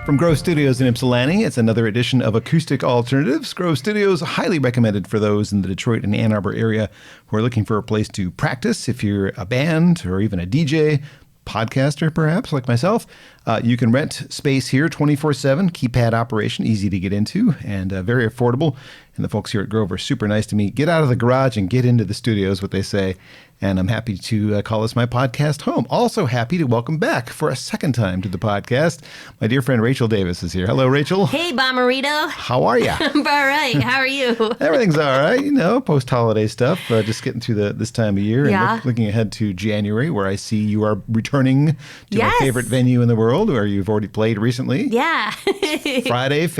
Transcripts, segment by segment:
From Grove Studios in Ypsilanti, it's another edition of Acoustic Alternatives. Grove Studios, highly recommended for those in the Detroit and Ann Arbor area who are looking for a place to practice. If you're a band or even a DJ, podcaster perhaps, like myself, you can rent space here 24/7, keypad operation, easy to get into, and very affordable. And the folks here at Grove are super nice to me. Get out of the garage and get into the studios, what they say. And I'm happy to call this my podcast home. Also happy to welcome back for a second time to the podcast. My dear friend Rachael Davis is here. Hello, Rachael. Hey, Bommarito. How are you? I'm all right. How are you? Everything's all right. You know, post-holiday stuff. Just getting through this time of year. Yeah. And looking ahead to January, where I see you are returning to my Yes. favorite venue in the world, where you've already played recently. Yeah. January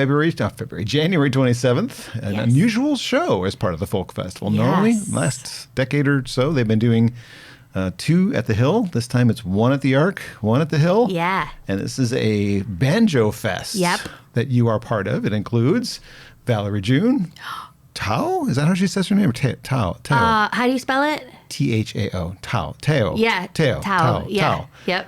27th. An Yes. unusual show as part of the Folk Festival. Yes. Normally, last decade or so, they've been doing two at the Hill. This time it's one at the Arc, one at the Hill. Yeah. And this is a banjo fest Yep. that you are part of. It includes Valerie June, Tao? Is that how she says her name? Or Tao? How do you spell it? T-H-A-O. Tao. Tao. Yeah. Tao. Yeah. Yep.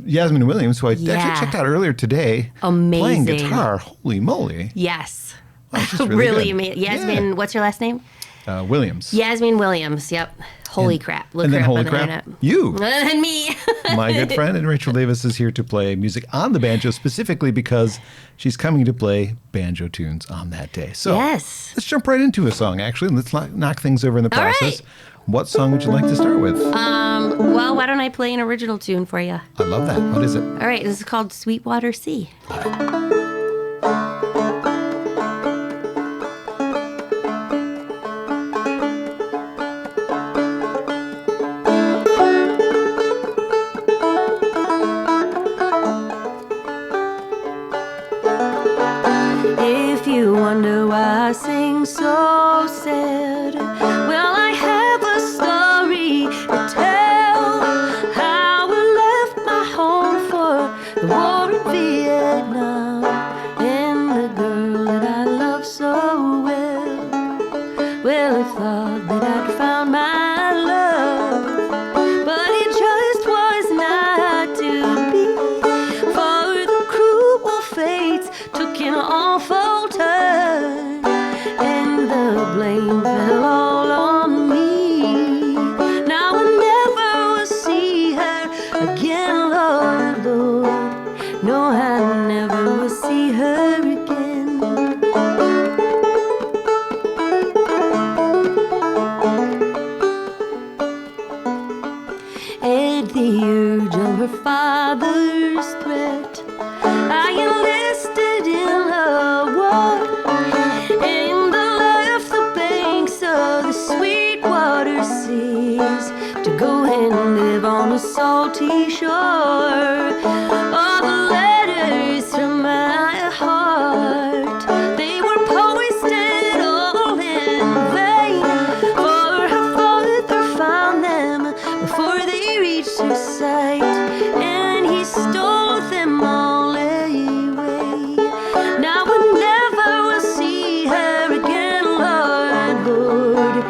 Yasmin Williams, who I Yeah. actually checked out earlier today. Amazing. Playing guitar. Holy moly. Yes. Wow, she's Really good. amazing. Yasmin, what's your last name? Williams. Yasmin Williams. Yep. Holy crap. Look And her then up holy on the crap, internet. you. And me. My good friend, and Rachael Davis is here to play music on the banjo, specifically because she's coming to play banjo tunes on that day. So Yes. let's jump right into a song, actually, and let's knock things over in the All right. process. What song would you like to start with? Well, why don't I play an original tune for you? I love that. What is it? All right. This is called Sweetwater Sea. If you wonder why I sing so sad, well, I have a story to tell. How I left my home for the war in Vietnam, and the girl that I love so well, well, I thought that I'd found my love, but it just was not to be, for the cruel fates took an awful turn, and the blame fell all on me. Now I never will see her again, Lord, Lord. No, I never will see her again. At the urge of her father's threat, I enlisted in a war, and I left the banks of the Sweetwater Seas to go and live on a salty shore. All the letters from my heart, they were posted all in vain, for her father found them before they reached her sight, and he stole them all away. Now I never will see her again, Lord, Lord.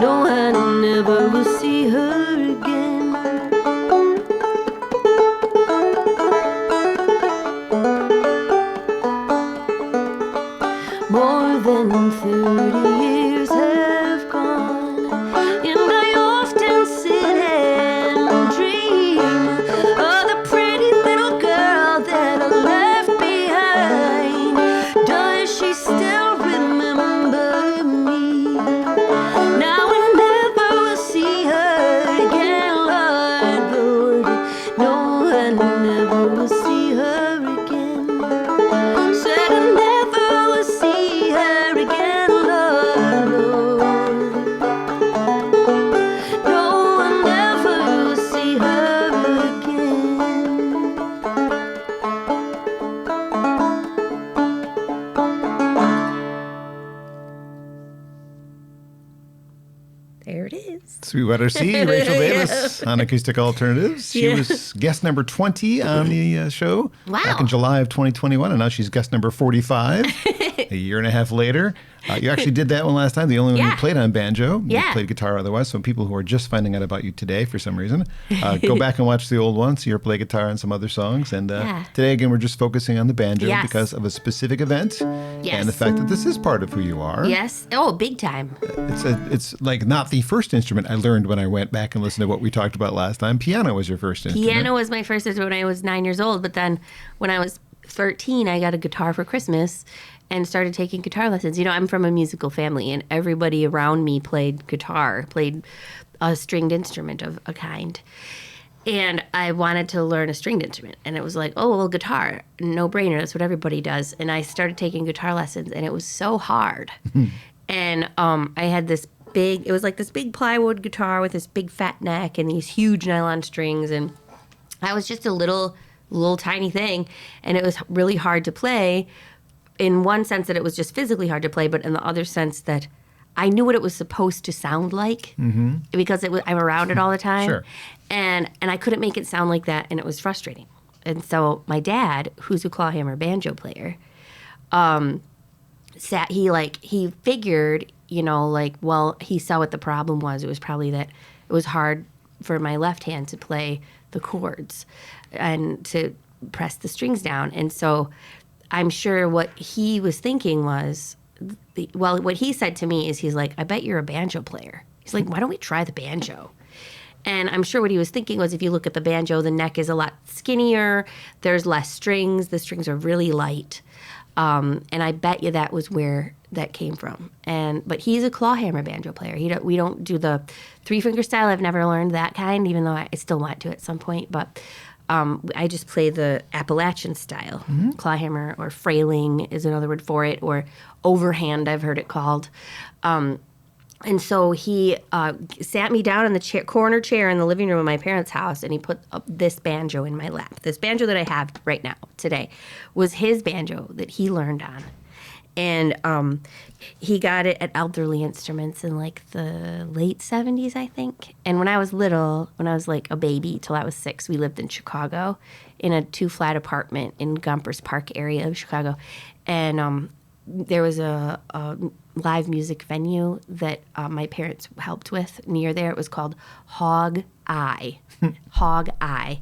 No, I never will see her again. More than 30 years have gone, and I often sit and dream of the pretty little girl that I left behind. Does she still remember me? Now I never will see her again, Lord, Lord. No, I never will see her again. Said I never will see her again, Lord, Lord. No, I never will see her again. There it is. Sweetwater Sea, Rachael Davis on Acoustic Alternatives. She Yeah. was guest number 20 on the show Wow. back in July of 2021, and now she's guest number 45. a year and a half later. You actually did that one last time, the only one you played on banjo. You played guitar otherwise. So people who are just finding out about you today for some reason, go back and watch the old one, see her play guitar on some other songs. And today, again, we're just focusing on the banjo because of a specific event and the fact that this is part of who you are. Yes. Oh, big time. It's like not the first instrument I learned when I went back and listened to what we talked about last time. Piano was your first instrument. Piano was my first instrument when I was 9 years old. But then when I was 13, I got a guitar for Christmas and started taking guitar lessons. You know, I'm from a musical family, and everybody around me played guitar, played a stringed instrument of a kind. And I wanted to learn a stringed instrument. And it was like, oh, well, guitar, no brainer. That's what everybody does. And I started taking guitar lessons, and it was so hard. And I had it was like this big plywood guitar with this big fat neck and these huge nylon strings. And I was just a little tiny thing. And it was really hard to play. In one sense that it was just physically hard to play, but in the other sense that I knew what it was supposed to sound like because I'm around it all the time. Sure. And I couldn't make it sound like that, and it was frustrating. And so my dad, who's a clawhammer banjo player, he figured, he saw what the problem was. It was probably that it was hard for my left hand to play the chords and to press the strings down. And so I'm sure what he was thinking was, what he said to me is, he's like, I bet you're a banjo player. He's like, why don't we try the banjo? And I'm sure what he was thinking was, if you look at the banjo, the neck is a lot skinnier. There's less strings. The strings are really light. And I bet you that was where that came from. But he's a clawhammer banjo player. We don't do the 3-finger style. I've never learned that kind, even though I still want to at some point. But I just play the Appalachian style. Clawhammer, or frailing is another word for it, or overhand, I've heard it called. And so he sat me down in the corner chair in the living room of my parents' house, and he put this banjo in my lap. This banjo that I have right now, today, was his banjo that he learned on. And he got it at Elderly Instruments in like the late 70s, I think. And when I was little, when I was like a baby till I was 6, we lived in Chicago in a 2-flat apartment in Gompers Park area of Chicago. And there was a live music venue that my parents helped with near there. It was called Hog Eye. Hog Eye.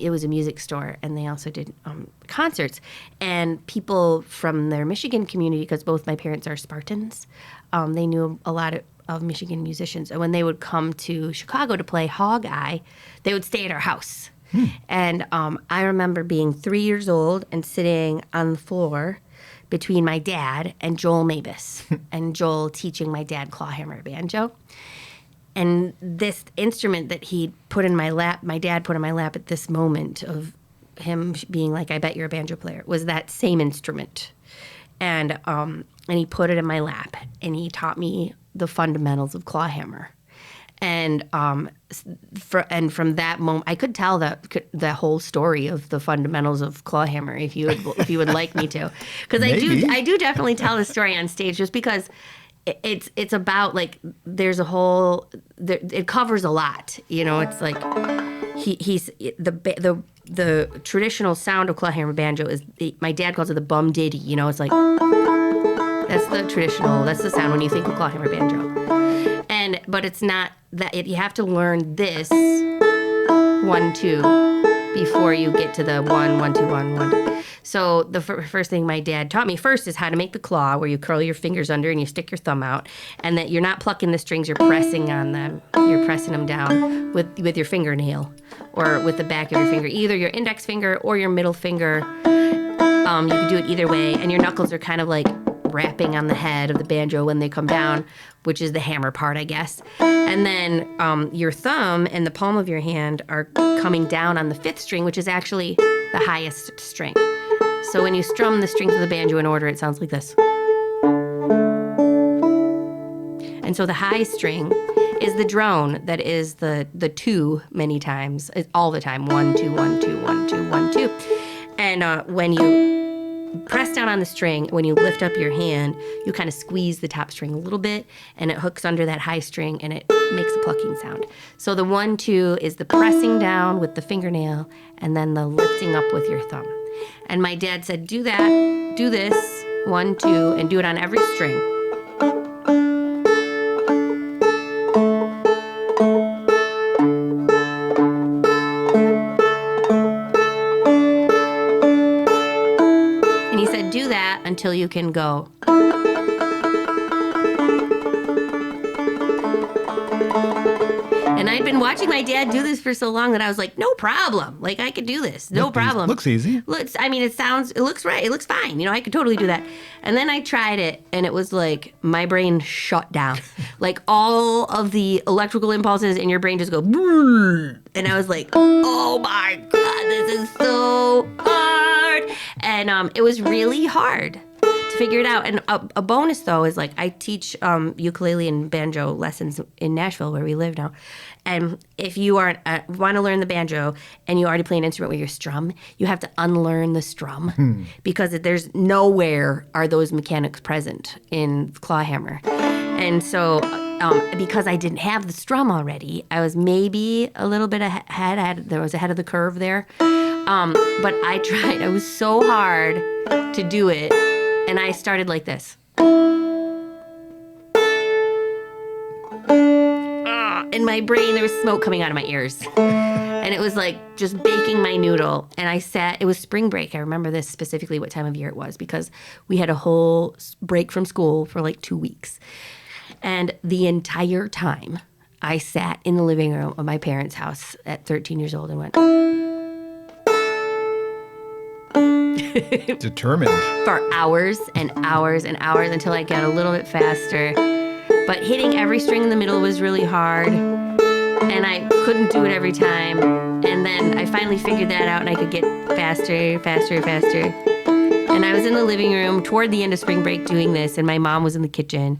It was a music store, and they also did concerts. And people from their Michigan community, because both my parents are Spartans, they knew a lot of Michigan musicians. And when they would come to Chicago to play Hog Eye, they would stay at our house. And I remember being 3 years old and sitting on the floor between my dad and Joel Mabus, and Joel teaching my dad clawhammer banjo. And this instrument that he put in my lap, my dad put in my lap at this moment of him being like, I bet you're a banjo player, was that same instrument. And he put it in my lap, and he taught me the fundamentals of clawhammer. And from that moment, I could tell the whole story of the fundamentals of clawhammer if you would like me to, because I do definitely tell the story on stage, just because it's about, like, there's a whole it covers a lot. It's like he's the traditional sound of clawhammer banjo is, my dad calls it the bum ditty. It's like that's the sound when you think of clawhammer banjo. But it's not that. You have to learn this 1-2 before you get to the 1-1-2-1-1. So the first thing my dad taught me first is how to make the claw, where you curl your fingers under and you stick your thumb out, and that you're not plucking the strings, you're pressing on them. You're pressing them down with your fingernail or with the back of your finger, either your index finger or your middle finger. You can do it either way, and your knuckles are kind of like rapping on the head of the banjo when they come down, which is the hammer part, I guess. And then your thumb and the palm of your hand are coming down on the 5th string, which is actually the highest string. So when you strum the strings of the banjo in order, it sounds like this. And so the high string is the drone that is the 2 many times, all the time, 1-2, 1-2, 1-2, 1-2. And when you press down on the string, when you lift up your hand, you kind of squeeze the top string a little bit, and it hooks under that high string, and it makes a plucking sound. So the 1-2 is the pressing down with the fingernail, and then the lifting up with your thumb. And my dad said, do this 1, 2, and do it on every string. And he said, do that until you can go. And I'd been watching my dad do this for so long that I was like, no problem. Like, I could do this. No problem. Looks easy. It looks right. It looks fine. You know, I could totally do that. And then I tried it, and it was like my brain shut down. Like, all of the electrical impulses in your brain just go, and I was like, oh my God, this is so hard. And it was really hard to figure it out. And a bonus, though, is like I teach ukulele and banjo lessons in Nashville, where we live now. And if you want to learn the banjo and you already play an instrument with your strum, you have to unlearn the strum because there's nowhere are those mechanics present in clawhammer. And so because I didn't have the strum already, I was maybe a little bit ahead. There was ahead of the curve there. But I tried. I was so hard to do it. And I started like this. In my brain, there was smoke coming out of my ears. And it was like just baking my noodle. And it was spring break. I remember this specifically what time of year it was because we had a whole break from school for like 2 weeks. And the entire time, I sat in the living room of my parents' house at 13 years old and went... Determined. For hours and hours and hours until I got a little bit faster. But hitting every string in the middle was really hard. And I couldn't do it every time. And then I finally figured that out and I could get faster, faster, faster. And I was in the living room toward the end of spring break doing this. And my mom was in the kitchen.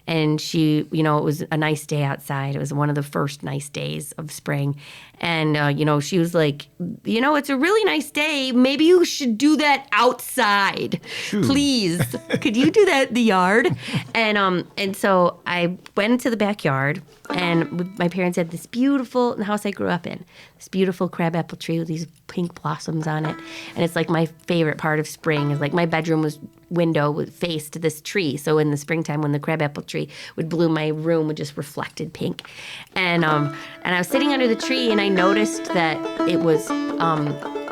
And she, you know, it was a nice day outside. It was one of the first nice days of spring. And, you know, she was like, you know, it's a really nice day. Maybe you should do that outside. Shoo. Please. Could you do that in the yard? And so I went into the backyard and my parents had this beautiful, the house I grew up in, this beautiful crabapple tree with these pink blossoms on it. And it's like my favorite part of spring is like my bedroom window would face to this tree. So in the springtime when the crabapple tree would bloom, my room would just reflected pink. And I was sitting under the tree and I noticed that it was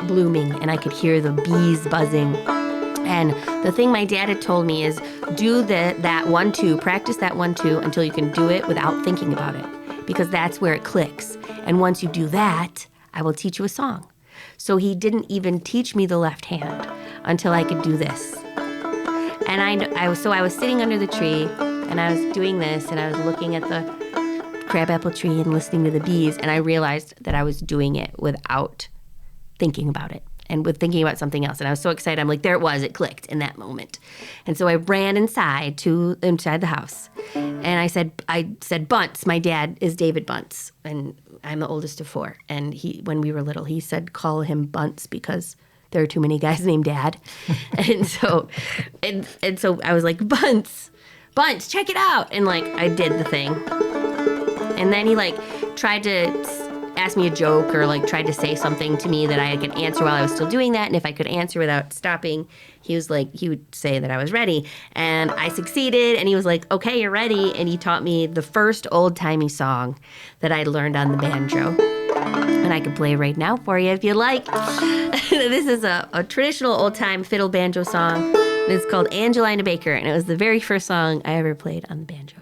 blooming and I could hear the bees buzzing. And the thing my dad had told me is do that 1-2, practice that 1-2 until you can do it without thinking about it because that's where it clicks. And once you do that, I will teach you a song. So he didn't even teach me the left hand until I could do this. And I was sitting under the tree and I was doing this and I was looking at the crabapple tree and listening to the bees and I realized that I was doing it without thinking about it and with thinking about something else. And I was so excited. I'm like, there it was. It clicked in that moment. And so I ran inside the house and I said, Bunce. My dad is David Bunce and I'm the oldest of 4. And when we were little, he said, call him Bunce because there are too many guys named Dad. And so I was like, Bunce, check it out. And like, I did the thing. And then he like tried to ask me a joke or like tried to say something to me that I could answer while I was still doing that. And if I could answer without stopping, he would say that I was ready. And I succeeded. And he was like, okay, you're ready. And he taught me the first old-timey song that I learned on the banjo. And I can play right now for you if you like. This is a traditional old-time fiddle banjo song. And it's called Angeline the Baker. And it was the very first song I ever played on the banjo.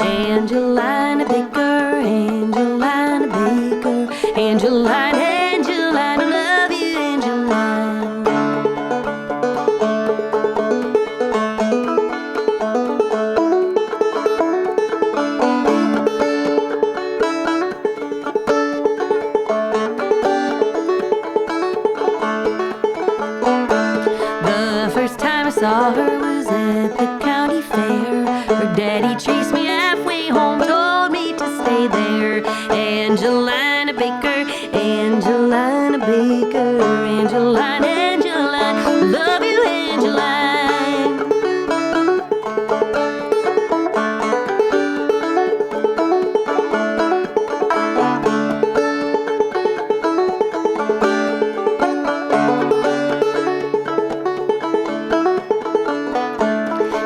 Angeline the Baker, Angeline the Baker, Angeline, Angeline, I love you, Angeline. The first time I saw her was at the county fair. Her daddy chased me halfway home, told me to stay there. Angelina Baker, Angelina Baker, Angeline, Angeline, love you, Angeline.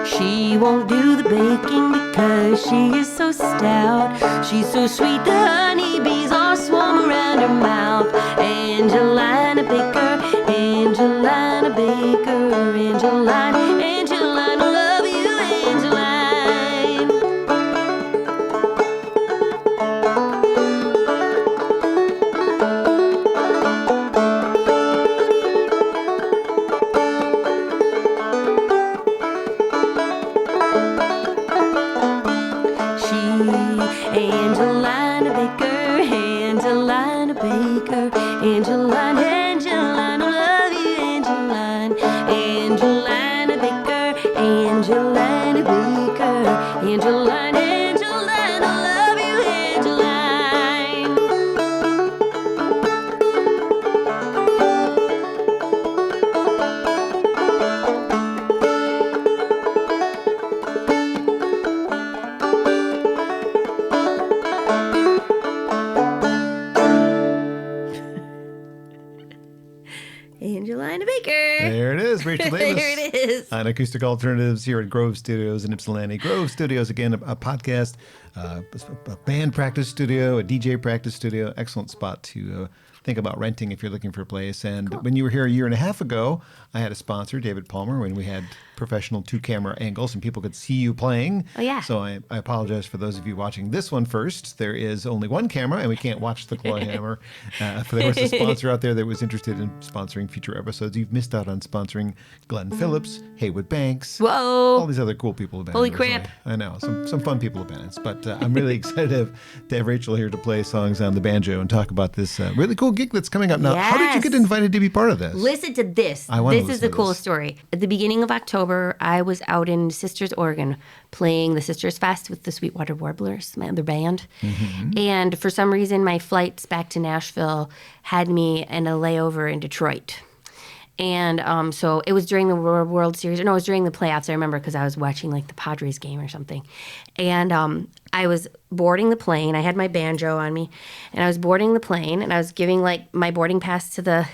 She won't do the baking because she is so stout. She's so sweet the honeybees all swarm around her mouth. Angelina Baker, Angelina Baker, Angeline, Angeline, I love you, Angeline. Angelina Baker, Angelina Baker, Angeline, Angeline, I love you, Angeline. Angelina Baker, Angelina Baker, Angeline, Angeline, I love you, Angeline. Angelina Baker. There it is, Rachael Davis. There it is. On Acoustic Alternatives here at Grove Studios in Ypsilanti. Grove Studios, again, a podcast, a band practice studio, a DJ practice studio. Excellent spot to think about renting if you're looking for a place. And when you were here a year and a half ago, I had a sponsor, David Palmer, when we had professional 2-camera angles and people could see you playing. Oh, yeah. So I apologize for those of you watching this one first. There is only one camera and we can't watch the claw hammer. If there was a sponsor out there that was interested in sponsoring future episodes, you've missed out on sponsoring Glenn Phillips, Haywood Banks, Whoa. all these other cool people. Holy crap. I know, some fun people have been. But I'm really excited to have Rachael here to play songs on the banjo and talk about this really cool gig that's coming up. Now, how did you get invited to be part of this? Listen to this. This is the coolest story. At the beginning of October, I was out in Sisters, Oregon, playing the Sisters Fest with the Sweetwater Warblers, my other band. Mm-hmm. And for some reason, my flights back to Nashville had me in a layover in Detroit. And so it was during the World Series. No, it was during the playoffs, I remember, because I was watching like the Padres game or something. And I was boarding the plane. I had my banjo on me. And I was boarding the plane, and I was giving like my boarding pass to the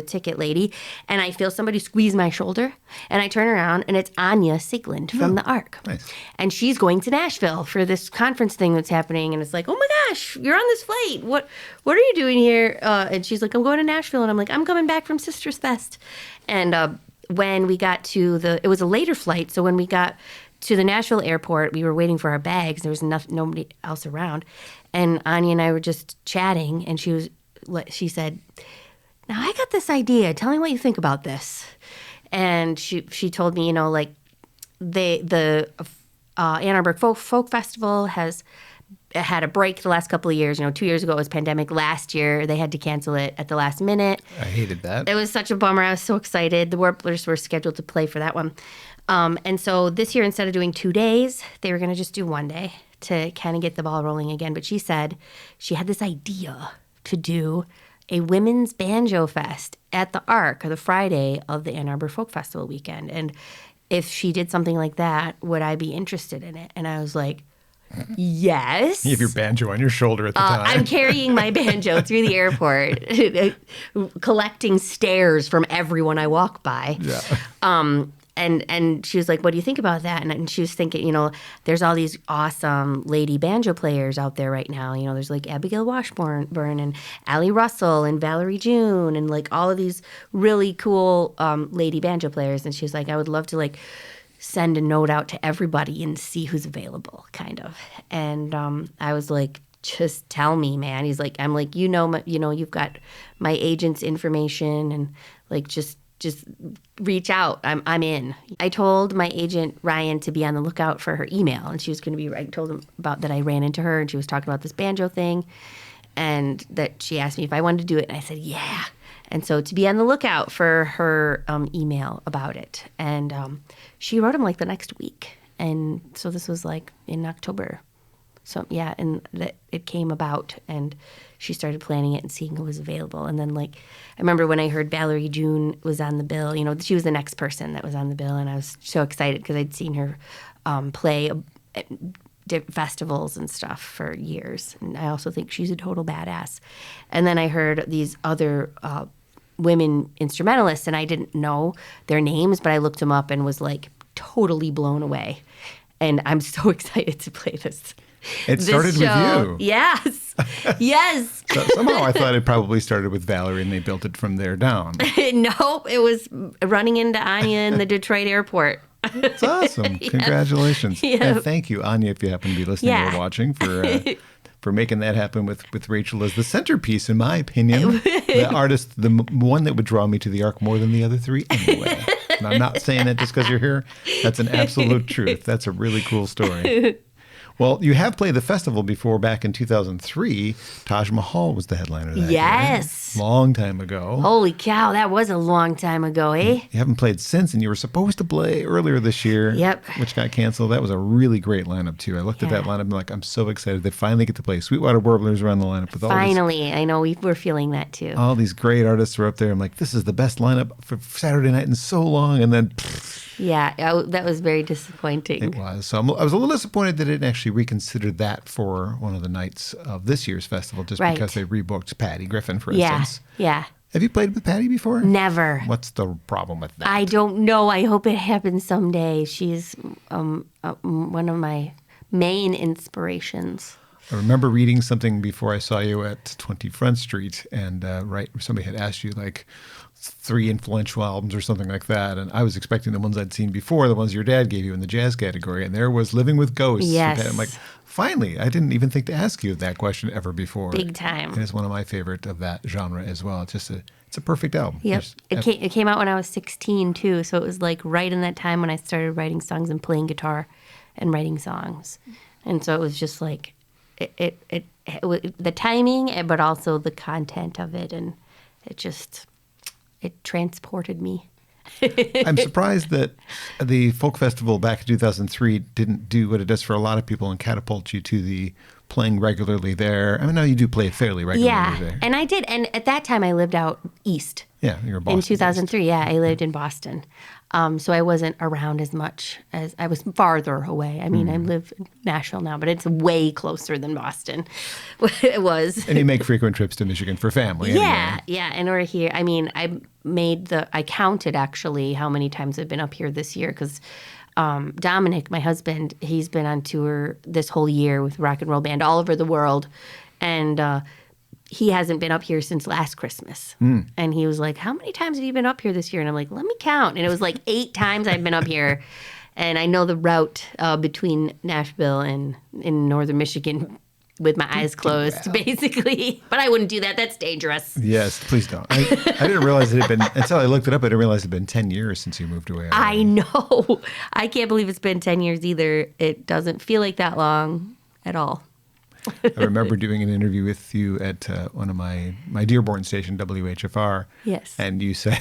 ticket lady, and I feel somebody squeeze my shoulder, and I turn around, and it's Anya Sigland from the Ark. Nice. And she's going to Nashville for this conference thing that's happening, and it's like, oh my gosh, you're on this flight. What are you doing here? And she's like, I'm going to Nashville, and I'm like, I'm coming back from Sisters Fest. And when we got to it was a later flight, so when we got to the Nashville airport, we were waiting for our bags. There was nobody else around, and Anya and I were just chatting, and she said, now I got this idea. Tell me what you think about this. And she told me, like the Ann Arbor Folk Festival has had a break the last couple of years. 2 years ago it was pandemic. Last year they had to cancel it at the last minute. I hated that. It was such a bummer. I was so excited. The Warblers were scheduled to play for that one. And so this year, instead of doing 2 days, they were going to just do 1 day to kind of get the ball rolling again. But she said she had this idea to do a women's banjo fest at the Ark, or the Friday of the Ann Arbor Folk Festival weekend. And if she did something like that, would I be interested in it? And I was like, yes. You have your banjo on your shoulder at the time. I'm carrying my banjo through the airport, collecting stares from everyone I walk by. Yeah. And she was like, what do you think about that? And she was thinking, there's all these awesome lady banjo players out there right now. There's like Abigail Washburn and Allie Russell and Valerie June and like all of these really cool lady banjo players. And she was like, I would love to like send a note out to everybody and see who's available, kind of. And I was like, just tell me, man. He's like, I'm like, you've got my agent's information, and like just reach out. I'm in. I told my agent, Ryan, to be on the lookout for her email. And she was going to be, I told him about that I ran into her and she was talking about this banjo thing. And that she asked me if I wanted to do it. And I said, yeah. And so to be on the lookout for her email about it. And she wrote him like the next week. And so this was like in October. So yeah, and that it came about, and she started planning it and seeing who was available. And then, like, I remember when I heard Valerie June was on the bill. You know, she was the next person that was on the bill, and I was so excited because I'd seen her play at festivals and stuff for years. And I also think she's a total badass. And then I heard these other women instrumentalists, and I didn't know their names, but I looked them up and was like totally blown away. And I'm so excited to play this. It started with you. Yes. Yes. So somehow I thought it probably started with Valerie and they built it from there down. Nope. It was running into Anya in the Detroit airport. That's awesome. Yes. Congratulations. Yep. And thank you, Anya, if you happen to be listening Yeah. or watching, for making that happen with Rachel as the centerpiece, in my opinion. The artist, the one that would draw me to the Ark more than the other three anyway. And I'm not saying that just because you're here. That's an absolute truth. That's a really cool story. Well, you have played the festival before. Back in 2003, Taj Mahal was the headliner that Yes. year. Long time ago. Holy cow, that was a long time ago, eh? You haven't played since, and you were supposed to play earlier this year. Yep. Which got canceled. That was a really great lineup, too. I looked at that lineup and I'm so excited. They finally get to play. Sweetwater Warblers around the lineup with Finally. I know we're feeling that too. all these great artists were up there. I'm like, this is the best lineup for Saturday night in so long. And then Yeah, that was very disappointing. it was. So I was a little disappointed that it didn't actually reconsider that for one of the nights of this year's festival, just Right. because they rebooked Patty Griffin, for Yeah, instance. yeah. Have you played with Patty before? Never. What's the problem with that? I don't know. I hope it happens someday. She's one of my main inspirations. I remember reading something before I saw you at 20 Front Street, and somebody had asked you like 3 influential albums or something like that, and I was expecting the ones I'd seen before, the ones your dad gave you in the jazz category, and there was Living with Ghosts. Yes. I'm like, finally, I didn't even think to ask you that question ever before. Big time. And it's one of my favorite of that genre as well. It's just it's a perfect album. Yep. There's- It came out when I was 16 too, so it was like right in that time when I started writing songs and playing guitar and writing songs. And so it was just like the timing, but also the content of it, and it transported me. I'm surprised that the folk festival back in 2003 didn't do what it does for a lot of people and catapult you to the playing regularly there. I mean, now you do play fairly regularly there. And I did. And at that time, I lived out east. Yeah, you're Boston. In 2003, yeah, I lived in Boston. So I wasn't around as much as I was farther away. I mean, I live in Nashville now, but it's way closer than Boston. It was. And you make frequent trips to Michigan for family. Yeah, Anyway. yeah. And we're here. I mean, I counted actually how many times I've been up here this year because Dominic, my husband, he's been on tour this whole year with rock and roll band all over the world. And he hasn't been up here since last Christmas. And he was like, how many times have you been up here this year? And I'm like, let me count. And it was like 8 times I've been up here. And I know the route between Nashville and in northern Michigan with my eyes closed, basically. But I wouldn't do that. That's dangerous. Yes, please don't. I didn't realize it had been, until I looked it up, I didn't realize it had been 10 years since you moved away. I know. I can't believe it's been 10 years either. It doesn't feel like that long at all. I remember doing an interview with you at one of my Dearborn station, WHFR. Yes. And you said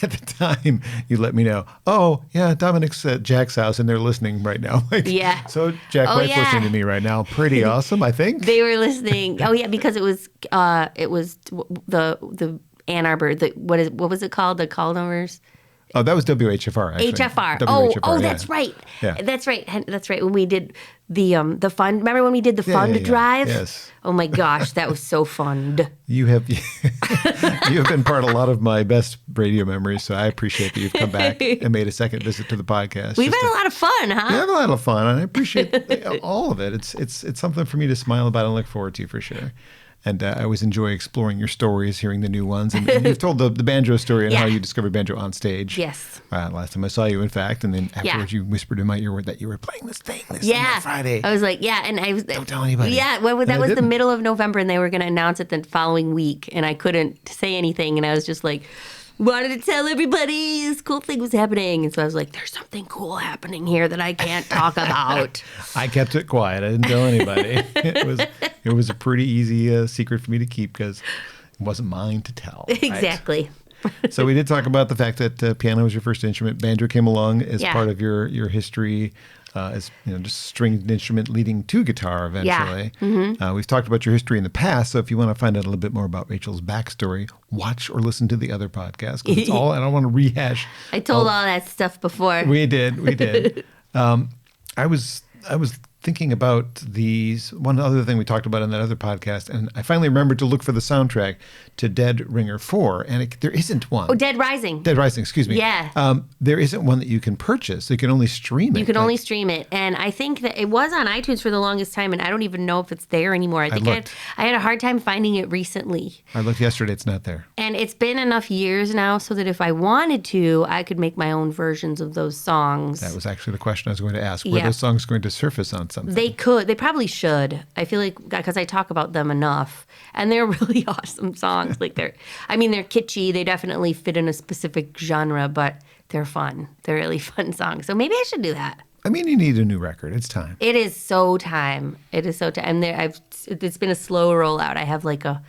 at the time, you let me know, oh, yeah, Dominic's at Jack's house and they're listening right now. Like, Yeah. So Jack Oh, White's yeah. listening to me right now. Pretty awesome, I think. They were listening. Oh yeah, because it was the Ann Arbor. What was it called? The call numbers. Oh, that was WHFR, actually. HFR. WHFR, Oh, yeah. that's right. Yeah. That's right. That's right. When we did the fund. Remember when we did the fund yeah. drive? Yes. Oh my gosh, that was so fun. You have been part of a lot of my best radio memories, so I appreciate that you've come back and made a second visit to the podcast. We've had a lot of fun, huh? We have a lot of fun, and I appreciate all of it. It's something for me to smile about and look forward to for sure. And I always enjoy exploring your stories, hearing the new ones. And you've told the banjo story and how you discovered banjo on stage. Yes. Last time I saw you, in fact, and then afterwards you whispered in my ear that you were playing this thing this Friday. I was like, and I was. Don't tell anybody. Yeah, well, that And I was the didn't. middle of November, and they were going to announce it the following week, and I couldn't say anything, and I was just like, wanted to tell everybody this cool thing was happening, and so I was like, there's something cool happening here that I can't talk about. I kept it quiet. I didn't tell anybody. It was a pretty easy secret for me to keep because it wasn't mine to tell. right? Exactly. So we did talk about the fact that piano was your first instrument. Banjo came along as Yeah. part of your history. as just stringed instrument leading to guitar eventually. Yeah. We've talked about your history in the past, so if you want to find out a little bit more about Rachel's backstory, watch or listen to the other podcast. 'Cause it's all, I don't want to rehash. I told all that stuff before. We did. I was thinking about these. One other thing we talked about in that other podcast, and I finally remembered to look for the soundtrack to Dead Ringer 4, and there isn't one. Oh, Dead Rising. Dead Rising, excuse me. Yeah. There isn't one that you can purchase. You can only stream it. You can only stream it. And I think that it was on iTunes for the longest time, and I don't even know if it's there anymore. I had a hard time finding it recently. I looked yesterday. It's not there. And it's been enough years now so that if I wanted to, I could make my own versions of those songs. That was actually the question I was going to ask. Were those songs going to surface on something? They could. They probably should. I feel like, because I talk about them enough. And they're really awesome songs. Like they're kitschy. They definitely fit in a specific genre, but they're fun. They're really fun songs. So maybe I should do that. I mean, you need a new record. It's time. It is so time. And it's been a slow rollout. I have like a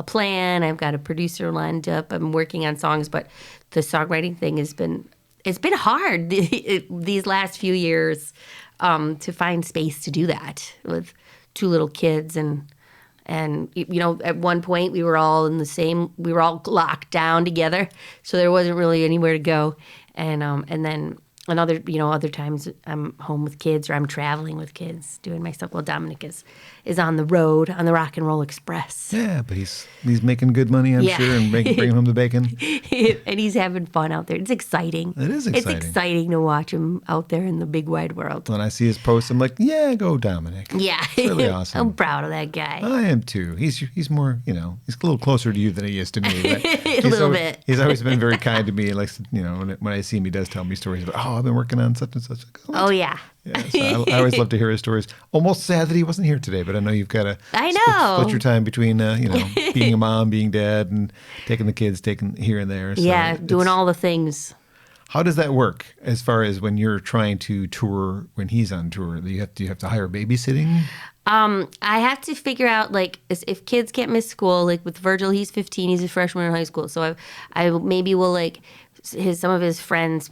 plan. I've got a producer lined up. I'm working on songs, but the songwriting thing it's been hard these last few years to find space to do that with two little kids and at one point we were all locked down together, so there wasn't really anywhere to go, and then other times I'm home with kids or I'm traveling with kids doing my stuff. Well, Dominic is on the road on the Rock and Roll Express. Yeah, but he's making good money, I'm sure, and bringing home the bacon. And he's having fun out there. It's exciting. It is exciting. It's exciting to watch him out there in the big wide world. When I see his posts, I'm like, yeah, go Dominic. Yeah. It's really awesome. I'm proud of that guy. I am too. He's more, he's a little closer to you than he is to me. But A little bit. He's always been very kind to me. Like, when I see him, he does tell me stories about, I've been working on such and such. Oh, yeah. Yeah, so I always love to hear his stories. Almost sad that he wasn't here today, but I know you've got to split your time between, being a mom, being dad, and taking the kids, taking here and there. So doing all the things. How does that work as far as when you're trying to tour when he's on tour? Do you have to hire babysitting? I have to figure out, like, if kids can't miss school, like with Virgil, he's 15, he's a freshman in high school. So I maybe will, like, some of his friends,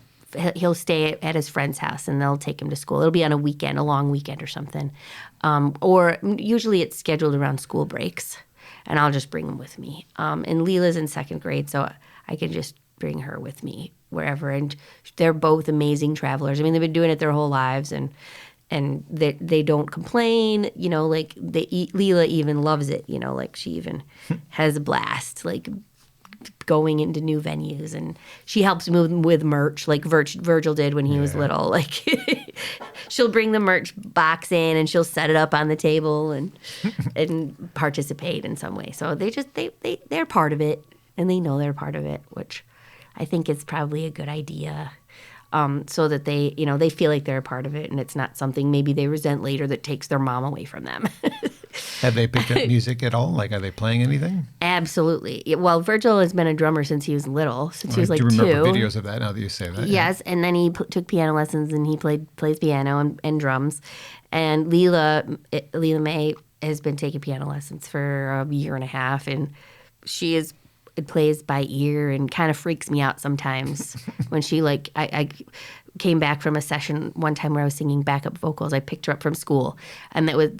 he'll stay at his friend's house and they'll take him to school. It'll be on a weekend, a long weekend or something. Or usually it's scheduled around school breaks, and I'll just bring him with me. And Leela's in second grade, so I can just bring her with me wherever. And they're both amazing travelers. I mean, they've been doing it their whole lives, and they don't complain. Like Leela even loves it. Like she even has a blast. Like going into new venues, and she helps move with merch like Virgil did when he was little. Like she'll bring the merch box in and she'll set it up on the table and participate in some way. So they're part of it, and they know they're part of it, which I think is probably a good idea. So that they feel like they're a part of it, and it's not something maybe they resent later that takes their mom away from them. Have they picked up music at all? Like, are they playing anything? Absolutely. Well, Virgil has been a drummer since he was little, since he was like 2. I do remember videos of that now that you say that. Yes, and then he took piano lessons, and he plays piano and drums. And Leela May has been taking piano lessons for a year and a half, and it plays by ear and kind of freaks me out sometimes when she I came back from a session one time where I was singing backup vocals. I picked her up from school, and that was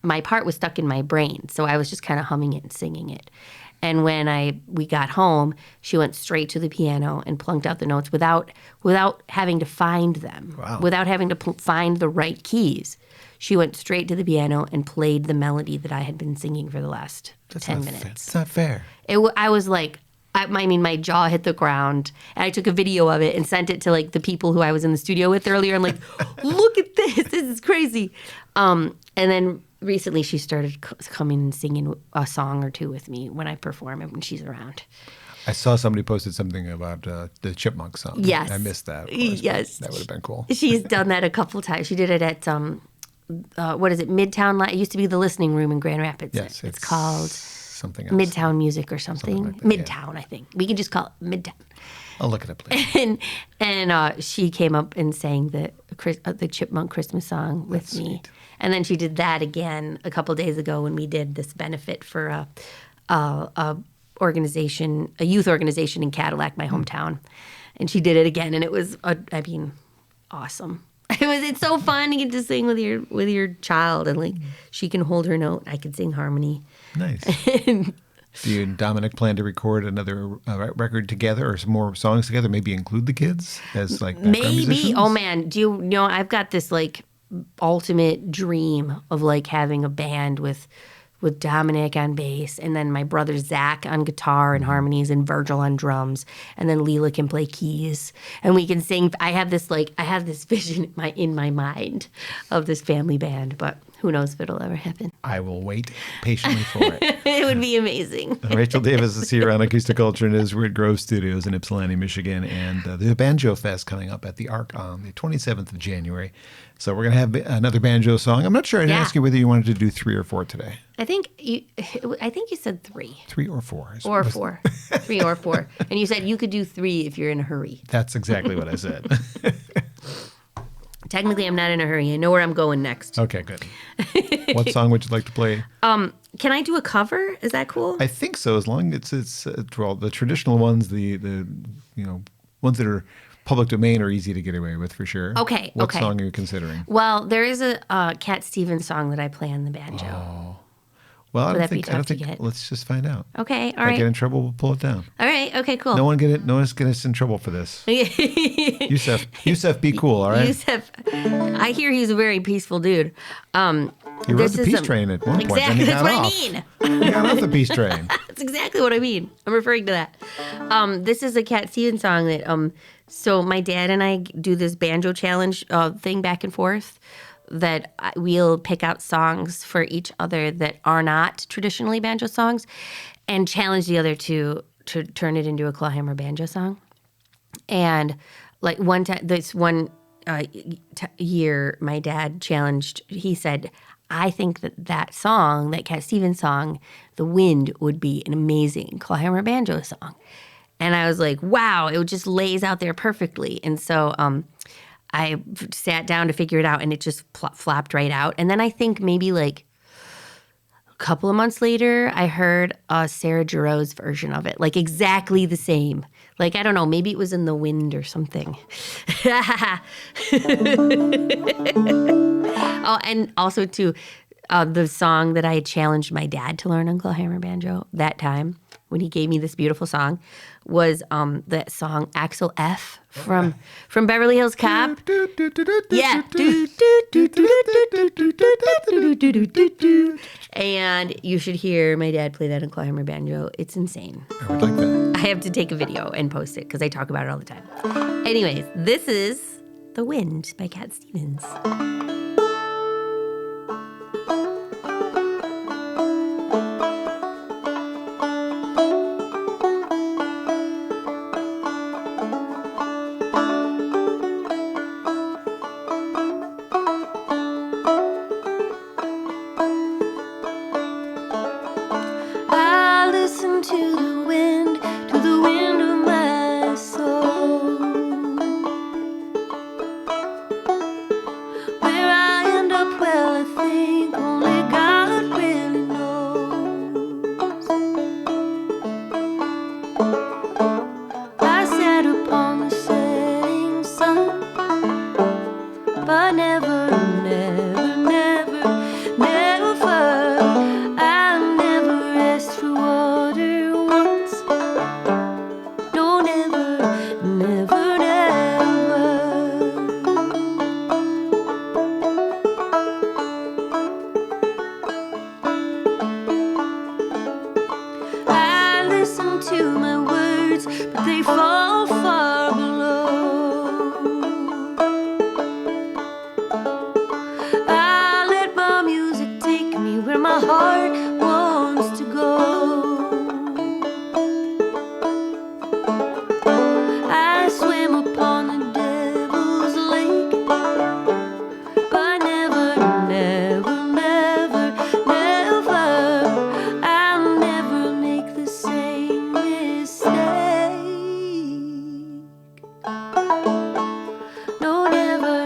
my part was stuck in my brain, so I was just kind of humming it and singing it. And when we got home, she went straight to the piano and plunked out the notes without having to find them, without having to find the right keys. She went straight to the piano and played the melody that I had been singing for the last 10 minutes. That's not fair. I was like, my jaw hit the ground, and I took a video of it and sent it to like the people who I was in the studio with earlier. I'm like, look at this is crazy. And then recently she started coming and singing a song or two with me when I perform and when she's around. I saw somebody posted something about the Chipmunk song. Yes. I missed that. Yes. That would have been cool. She's done that a couple times. She did it at what is it, Midtown? It used to be the Listening Room in Grand Rapids. Yes. It's called something else. Midtown Music or something. Like that, Midtown, I think. We can just call it Midtown. I'll look it up later. And she came up and sang the Chipmunk Christmas song with me. Sweet. And then she did that again a couple days ago when we did this benefit for a youth organization in Cadillac, my hometown. And she did it again, and it was, awesome. It's so fun to get to sing with your child, and like she can hold her note. I can sing harmony. Nice. Do you and Dominic plan to record another record together or some more songs together? Maybe include the kids as like background musicians? Oh man, do you know I've got this like ultimate dream of like having a band with Dominic on bass, and then my brother Zach on guitar and harmonies, and Virgil on drums, and then Leela can play keys, and we can sing. I have this vision in my mind of this family band, but who knows if it'll ever happen. I will wait patiently for it. It would be amazing. Rachael Davis is here on Acoustic Alternatives. We're at Grove Studios in Ypsilanti, Michigan, and there's a Banjo Fest coming up at the Arc on the 27th of January. So we're going to have another banjo song. I'm not sure. I didn't ask you whether you wanted to do 3 or 4 today. I think you said 3. 3 or 4. Or 4. 3 or 4. And you said you could do 3 if you're in a hurry. That's exactly what I said. Technically, I'm not in a hurry. I know where I'm going next. Okay, good. What song would you like to play? Can I do a cover? Is that cool? I think so, as long as it's well, the traditional ones, the ones that are public domain are easy to get away with for sure. Okay. What song are you considering? Well, there is a Cat Stevens song that I play on the banjo. Oh. Well, I don't think. Let's just find out. Okay, all if right. I get in trouble, we'll pull it down. All right. Okay. Cool. No one's get us in trouble for this. Yusef, be cool. All right. Yusef, I hear he's a very peaceful dude. He rode the peace train at one point. Exactly. That's what I mean. He got off the peace train. That's exactly what I mean. I'm referring to that. This is a Cat Stevens song that. So my dad and I do this banjo challenge thing back and forth. That we'll pick out songs for each other that are not traditionally banjo songs, and challenge the other to turn it into a clawhammer banjo song. And like one time, this one year, my dad challenged. He said, "I think that song, that Cat Stevens song, The Wind, would be an amazing clawhammer banjo song." And I was like, "Wow, it just lays out there perfectly." And so. I sat down to figure it out, and it just flopped right out. And then I think maybe like a couple of months later, I heard Sarah Giroux's version of it, like exactly the same. Like, I don't know, maybe it was in The Wind or something. Oh, and also, too, the song that I had challenged my dad to learn on clawhammer banjo that time, when he gave me this beautiful song, was that song Axel F from Beverly Hills Cop. Yeah. And you should hear my dad play that on clawhammer banjo. It's insane. I would like that. I have to take a video and post it because I talk about it all the time. Anyways, this is The Wind by Cat Stevens. To the wind of my soul. Where I end up, well, I think only God really knows. I sat upon the setting sun, but never I never asked for water once. No, never. I listen to my words, but they fall far below. I let my music take me where my heart wants to go. I swim upon the devil's lake, but never I'll never make the same mistake. No, never.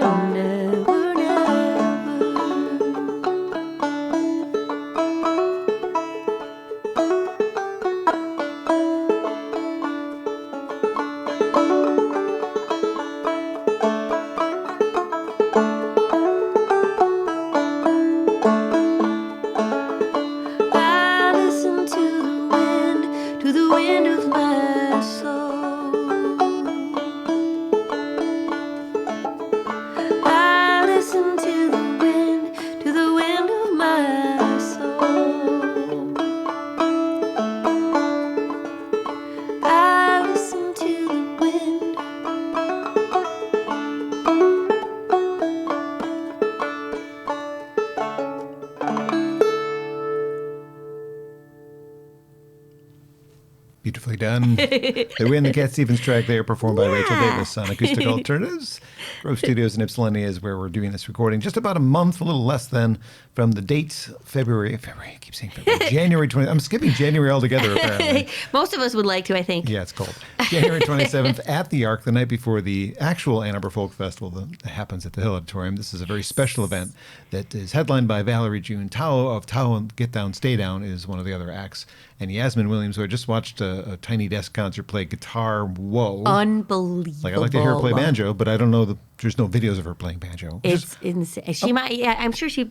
Beautifully done. They win the Cat Stevens track there, performed by Rachael Davis on Acoustic Alternatives. Grove Studios in Ypsilanti is where we're doing this recording. Just about a month, a little less than, from the date February, I keep saying February, January 20th. I'm skipping January altogether, apparently. Most of us would like to, I think. Yeah, it's cold. January 27th at the Ark, the night before the actual Ann Arbor Folk Festival that happens at the Hill Auditorium. This is a very special event that is headlined by Valerie June. Tao of Tao and Get Down, Stay Down is one of the other acts. And Yasmin Williams, who I just watched a Tiny Desk concert, play guitar. Whoa. Unbelievable. Like, I like to hear her play banjo, but I don't know, there's no videos of her playing banjo. It's insane. She might, yeah, I'm sure she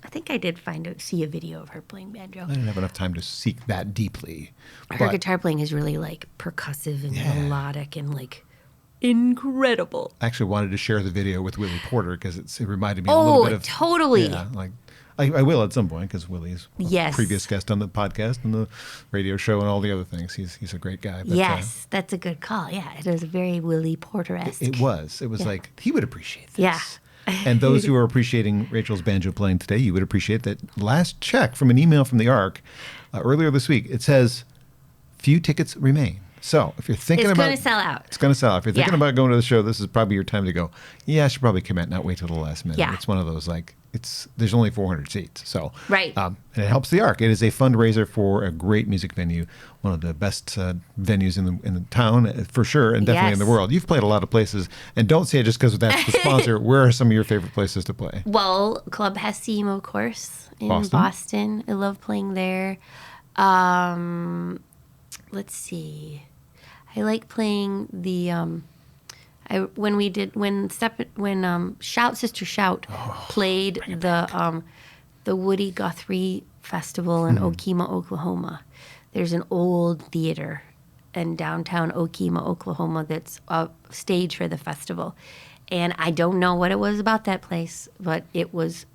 I think I did see a video of her playing banjo. I didn't have enough time to seek that deeply. Her guitar playing is really like percussive and melodic and like incredible. I actually wanted to share the video with Willie Porter because it reminded me a little bit of... Oh, totally. Yeah, like... I will at some point because Willie's a previous guest on the podcast and the radio show and all the other things. He's a great guy. But, yes, that's a good call. Yeah, it was very Willie Porter-esque. It was. It was like, he would appreciate this. Yeah. And those who are appreciating Rachel's banjo playing today, you would appreciate that last check from an email from the Ark earlier this week. It says, few tickets remain. So if you're thinking it's about... going to sell out. It's going to sell out. If you're thinking about going to the show, this is probably your time to go, yeah, I should probably commit, not wait till the last minute. Yeah. It's one of those, like, there's only 400 seats. So right. And it helps the Ark. It is a fundraiser for a great music venue, one of the best venues in the town, for sure, and definitely in the world. You've played a lot of places, and don't say it just because that's the sponsor. Where are some of your favorite places to play? Well, Club Hassim, of course, in Boston. I love playing there. Let's see. I like playing the when Shout Sister Shout played the Woody Guthrie Festival in Okemah, Oklahoma. There's an old theater in downtown Okemah, Oklahoma that's a stage for the festival. And I don't know what it was about that place, but it was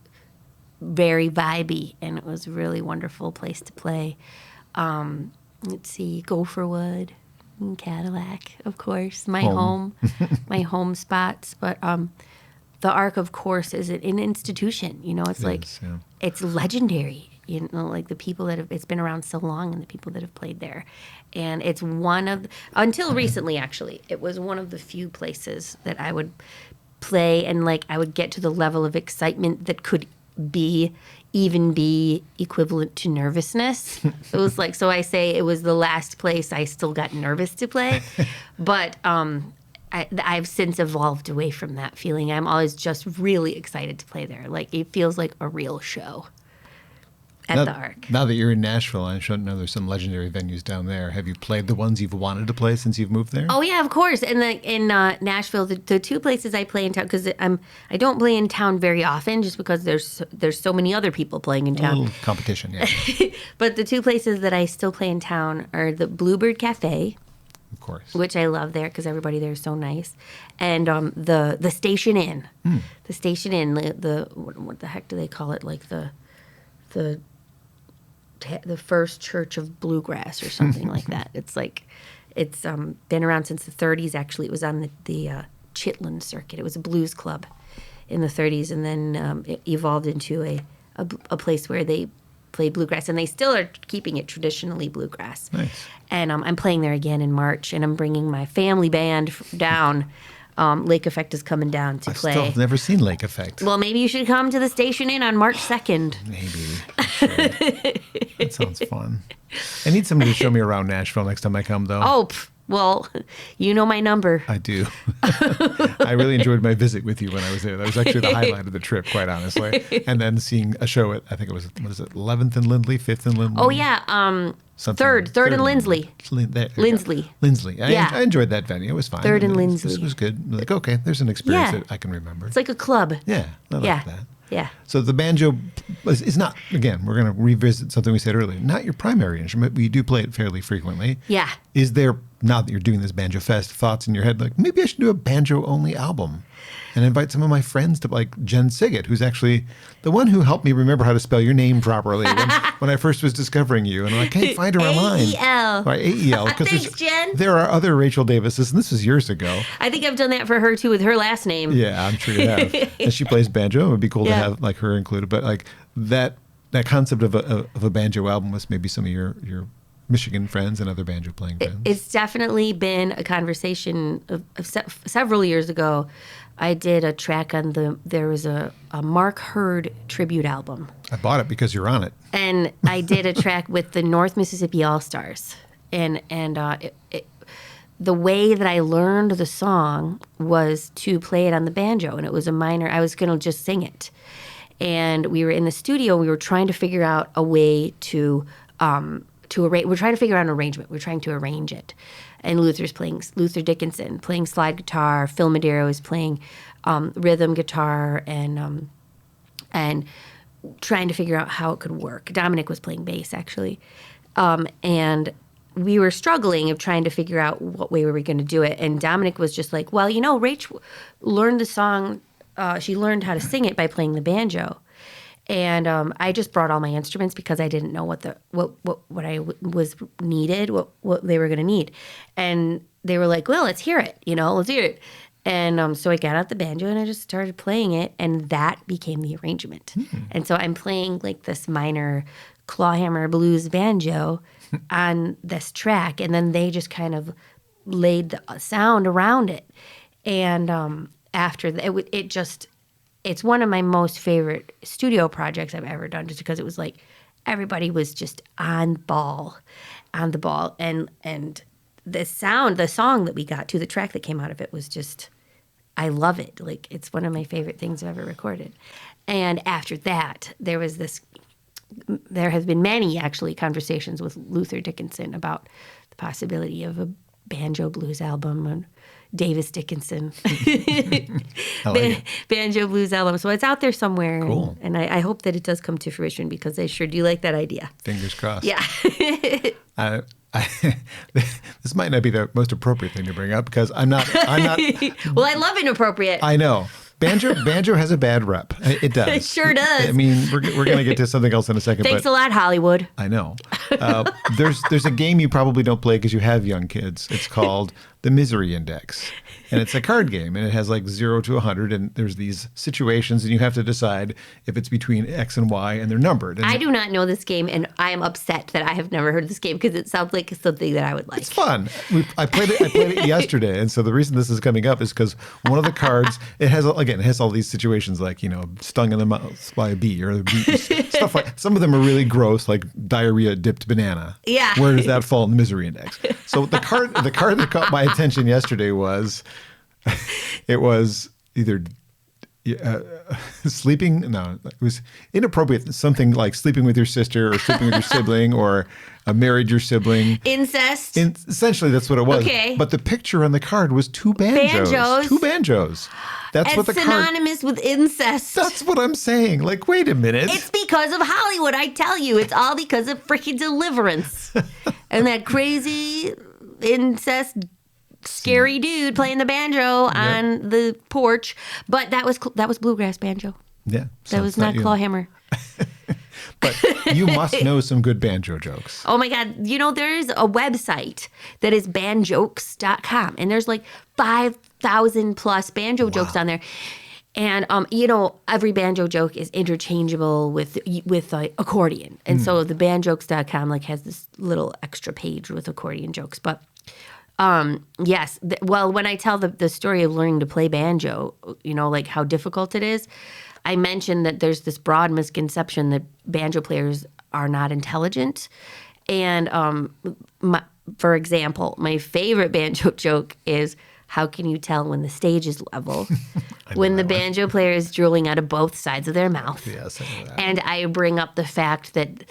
very vibey and it was a really wonderful place to play. Let's see, Gopherwood. Cadillac, of course, my home spots. But the Ark, of course, is an institution. You know, it's it's legendary. You know, like the people it's been around so long, and the people that have played there, and it's until recently, actually, it was one of the few places that I would play, and like I would get to the level of excitement that could even be equivalent to nervousness. It was like, so I say it was the last place I still got nervous to play. But I've since evolved away from that feeling. I'm always just really excited to play there. Like, it feels like a real show at the Ark. Now that you're in Nashville, I should know there's some legendary venues down there. Have you played the ones you've wanted to play since you've moved there? Oh yeah, of course. And in Nashville, the two places I play in town, because I don't play in town very often, just because there's so many other people playing in town. A little competition, yeah. But the two places that I still play in town are the Bluebird Cafe, of course, which I love there because everybody there is so nice, and the Station Inn. The Station Inn, what the heck do they call it? Like the first church of bluegrass or something like that. It's been around since the 30s. Actually, it was on the Chitlin circuit. It was a blues club in the 30s, and then it evolved into a place where they play bluegrass, and they still are keeping it traditionally bluegrass. Nice. And I'm playing there again in March, and I'm bringing my family band down. Lake Effect is coming down to play. I've never seen Lake Effect. Well, maybe you should come to the Station Inn on March 2nd. Maybe. That sounds fun. I need somebody to show me around Nashville next time I come, though. Oh, well, you know my number. I do. I really enjoyed my visit with you when I was there. That was actually the highlight of the trip, quite honestly. And then seeing a show at, I think it was, 11th and Lindley, 5th and Lindley? Oh, yeah. Third and Lindsley. Lindsley. I enjoyed that venue. It was fine. Third and Lindsley. This was good. Like, okay, there's an experience that I can remember. It's like a club. Yeah, I like that. Yeah. So the banjo is not, again, we're going to revisit something we said earlier, not your primary instrument, but you do play it fairly frequently. Yeah. Is there, now that you're doing this Banjo Fest, thoughts in your head like, maybe I should do a banjo-only album and invite some of my friends to, like Jen Siggett, who's actually the one who helped me remember how to spell your name properly when I first was discovering you. And I can't find her online. A-E-L. Right, A-E-L. Thanks, Jen. There are other Rachael Davises, and this was years ago. I think I've done that for her, too, with her last name. Yeah, I'm sure you have. And she plays banjo. It would be cool to have like her included. But like that concept of a banjo album was maybe some of your Michigan friends and other banjo playing friends? It's definitely been a conversation of several years ago. I did a track on there was a Mark Hurd tribute album. I bought it because you're on it. And I did a track with the North Mississippi All-Stars. And the way that I learned the song was to play it on the banjo. And it was a minor, I was going to just sing it. And we were in the studio, we were trying to figure out a way to arrange. We're trying to figure out an arrangement. We're trying to arrange it. And Luther Dickinson playing slide guitar. Phil Madero is playing rhythm guitar and trying to figure out how it could work. Dominic was playing bass, actually. And we were struggling of trying to figure out what way we were going to do it. And Dominic was just like, well, Rach learned the song. She learned how to sing it by playing the banjo. And I just brought all my instruments because I didn't know what was needed, what they were going to need. And they were like, well, let's hear it, let's hear it. And so I got out the banjo and I just started playing it, and that became the arrangement. Mm-hmm. And so I'm playing like this minor clawhammer blues banjo on this track, and then they just kind of laid the sound around it. And after that, it's one of my most favorite studio projects I've ever done, just because it was like everybody was just on the ball, and the song that we got to, the track that came out of it was just, I love it. Like, it's one of my favorite things I've ever recorded. And after that, there has been many actually conversations with Luther Dickinson about the possibility of a banjo blues album and Davis Dickinson banjo blues album. So it's out there somewhere. Cool. And I hope that it does come to fruition, because I sure do like that idea. Fingers crossed. Yeah. This might not be the most appropriate thing to bring up, because I'm not. Well, I love inappropriate. I know. Banjo has a bad rep. It does. It sure does. I mean, we're going to get to something else in a second. Thanks a lot, Hollywood. I know. There's a game you probably don't play because you have young kids. It's called the Misery Index. And it's a card game, and it has like 0 to 100, and there's these situations, and you have to decide if it's between X and Y, and they're numbered. And I do not know this game, and I am upset that I have never heard this game, because it sounds like something that I would like. It's fun. I played it yesterday, and so the reason this is coming up is because one of the cards, it has all these situations like, stung in the mouth by a bee, or stuff like. Some of them are really gross, like diarrhea dipped banana. Yeah. Where does that fall in the Misery Index? So the card that caught my attention yesterday was. It was either sleeping. No, it was inappropriate. Something like sleeping with your sister, or sleeping with your sibling, or married your sibling. Incest. Essentially, that's what it was. Okay. But the picture on the card was two banjos. Two banjos. That's what the card. Synonymous with incest. That's what I'm saying. Like, wait a minute. It's because of Hollywood. I tell you, it's all because of freaking Deliverance and that crazy incest. Scary dude playing the banjo on the porch, but that was bluegrass banjo. Yeah, that was not clawhammer. But you must know some good banjo jokes. Oh my God! There's a website that is banjokes.com, and there's like 5,000 plus banjo jokes on there. And every banjo joke is interchangeable with accordion, and so the banjokes.com has this little extra page with accordion jokes, but. Yes. Well, when I tell the story of learning to play banjo, how difficult it is, I mentioned that there's this broad misconception that banjo players are not intelligent. And for example, my favorite banjo joke is, how can you tell when the stage is level? When the banjo player is drooling out of both sides of their mouth. Yes, I know that. And I bring up the fact that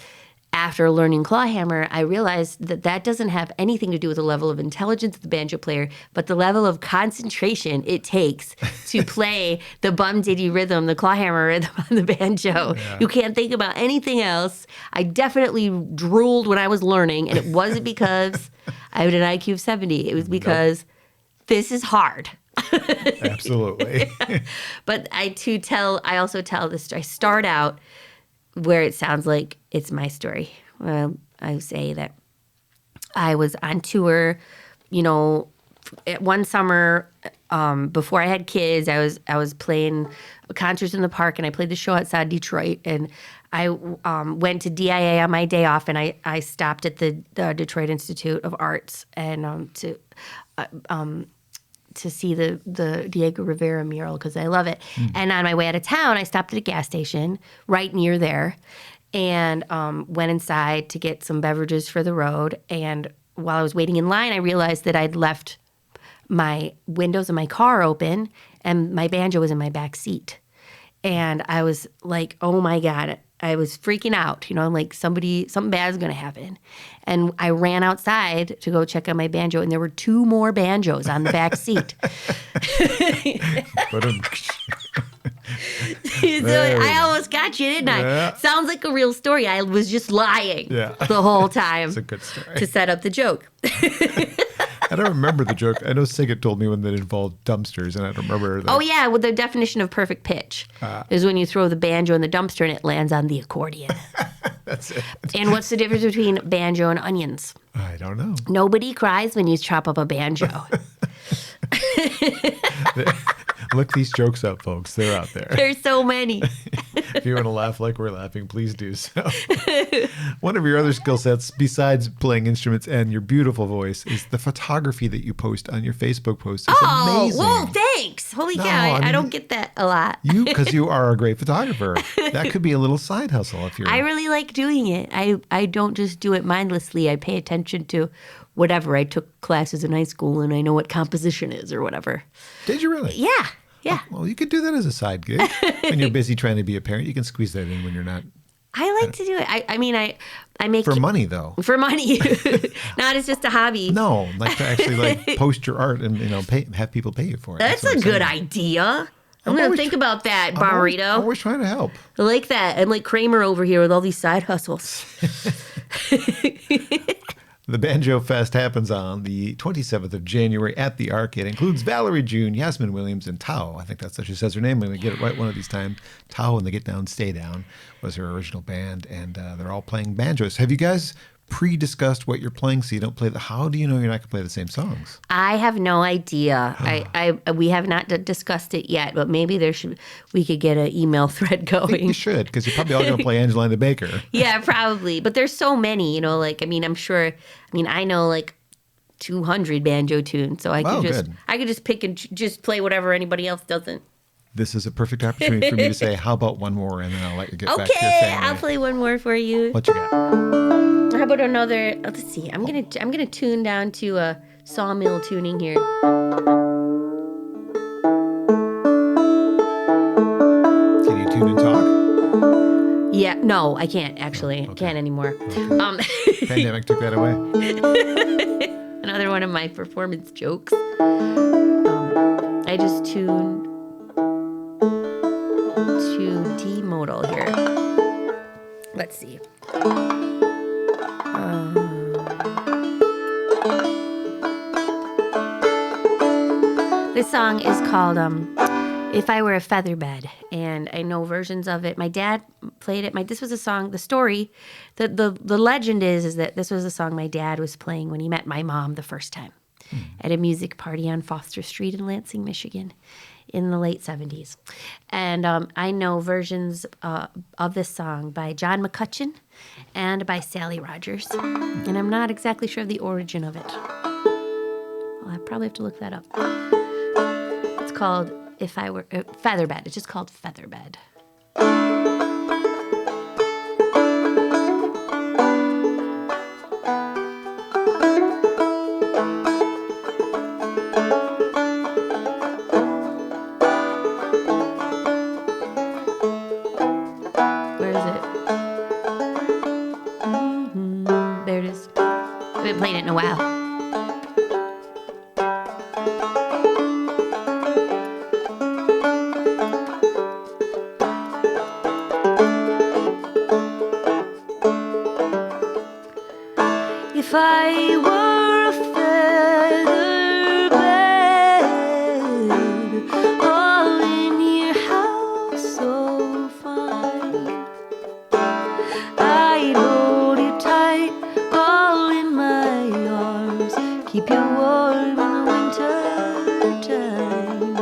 after learning clawhammer, I realized that doesn't have anything to do with the level of intelligence of the banjo player, but the level of concentration it takes to play the bum diddy rhythm, the clawhammer rhythm on the banjo. Yeah. You can't think about anything else. I definitely drooled when I was learning, and it wasn't because I had an IQ of 70. It was because this is hard. Absolutely. But I also tell this story. I start out where it sounds like it's my story. I say that I was on tour, one summer before I had kids. I was playing concerts in the park, and I played the show outside Detroit, and went to DIA on my day off, and I stopped at the Detroit Institute of Arts and to see the Diego Rivera mural because I love it. And on my way out of town, I stopped at a gas station right near there and went inside to get some beverages for the road. And while I was waiting in line, I realized that I'd left my windows of my car open and my banjo was in my back seat. And I was like, oh my God, I was freaking out. I'm like, something bad is going to happen. And I ran outside to go check on my banjo, and there were 2 more banjos on the back seat. So I almost got you, didn't I? Yeah. Sounds like a real story. I was just lying the whole time. It's a good story. To set up the joke. I don't remember the joke. I know Siggett told me when that involved dumpsters, and I don't remember that. Oh, yeah. Well, the definition of perfect pitch is when you throw the banjo in the dumpster and it lands on the accordion. That's it. And what's the difference between banjo and onions? I don't know. Nobody cries when you chop up a banjo. Look these jokes up, folks. They're out there. There's so many. If you want to laugh like we're laughing, please do so. One of your other skill sets, besides playing instruments and your beautiful voice, is the photography that you post on your Facebook posts. It's amazing. Whoa, thanks. Holy cow. I don't get that a lot. Because you are a great photographer. That could be a little side hustle if you're... I really like doing it. I don't just do it mindlessly. I pay attention to whatever. I took classes in high school and I know what composition is or whatever. Did you really? Yeah. Yeah. Well, you could do that as a side gig. When you're busy trying to be a parent, you can squeeze that in when you're not. I like to do it. I mean, I make... For money, though. For money. Not as just a hobby. No, like to actually post your art and, have people pay you for it. That's a good idea. I'm going to think about that, Bommarito. I'm always trying to help. I like that. I'm like Kramer over here with all these side hustles. The Banjo Fest happens on the 27th of January at the Arc. It includes Valerie June, Yasmin Williams, and Tao. I think that's how she says her name. I'm going to get it right one of these times. Tao and the Get Down, Stay Down was her original band, and they're all playing banjos. Have you guys pre-discussed what you're playing so you don't play how do you know you're not going to play the same songs? I have no idea. We have not discussed it yet, but maybe we could get an email thread going. I think you should, because you're probably all going to play Angeline the Baker. Yeah, probably. But there's so many, I'm sure, I know like 200 banjo tunes, so I could just pick and just play whatever anybody else doesn't. This is a perfect opportunity for me to say, how about one more, and then I'll let you get back to your family. Okay, I'll play one more for you. What you got? How about another? Let's see. I'm gonna tune down to a sawmill tuning here. Can you tune and talk? Yeah. No, I can't actually. Okay. Can't anymore. Okay. Pandemic took that away. Another one of my performance jokes. I just tuned to D modal here. Let's see. This song is called If I Were a Featherbed, and I know versions of it. My dad played it. This was a song, the story, the legend is that this was a song my dad was playing when he met my mom the first time at a music party on Foster Street in Lansing, Michigan in the late 70s. And I know versions of this song by John McCutcheon and by Sally Rogers. And I'm not exactly sure of the origin of it. Well, I probably have to look that up. It's called If I Were Featherbed. It's just called Featherbed. Where is it? There it is. I haven't played it in a while. If I were a feather bed, all in your house so fine, I'd hold you tight, all in my arms, keep you warm in the winter time.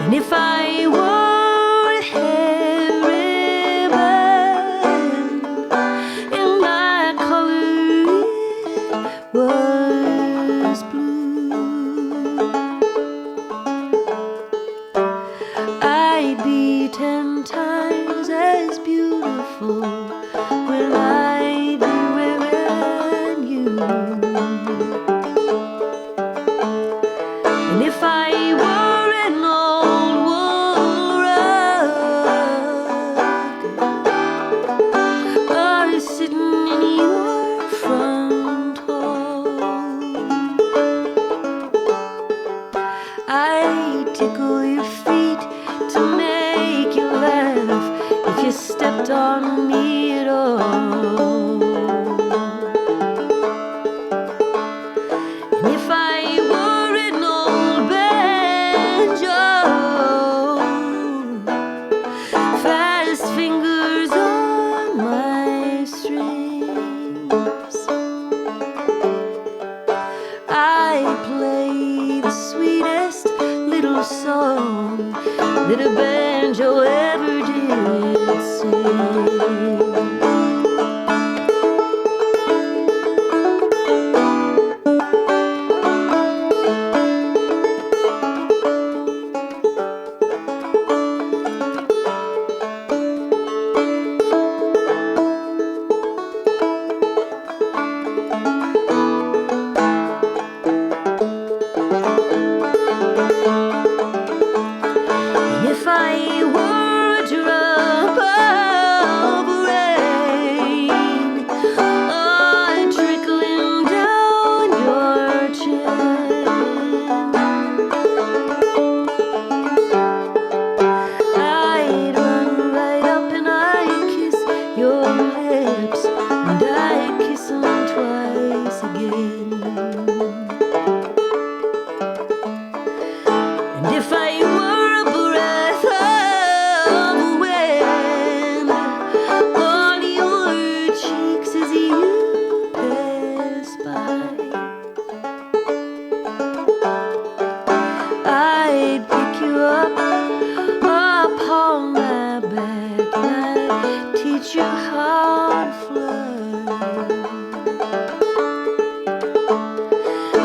And if I were a eyes as beautiful will I be wearing you. And if I were an old wool rug, or sitting in your front hall, I'd tickle your feet to make you laugh if you stepped on me at all. And if I were an old banjo, fast fingers on my strings, I'd play the sweetest little song that a banjo ever did sing. And if I were a drop of rain, oh, trickling down your chin, I'd run right up and I'd kiss your lips, and I'd kiss them twice again. And if I were a breath of wind on your cheeks as you pass by, I'd pick you up upon my back and I'd teach you how to fly.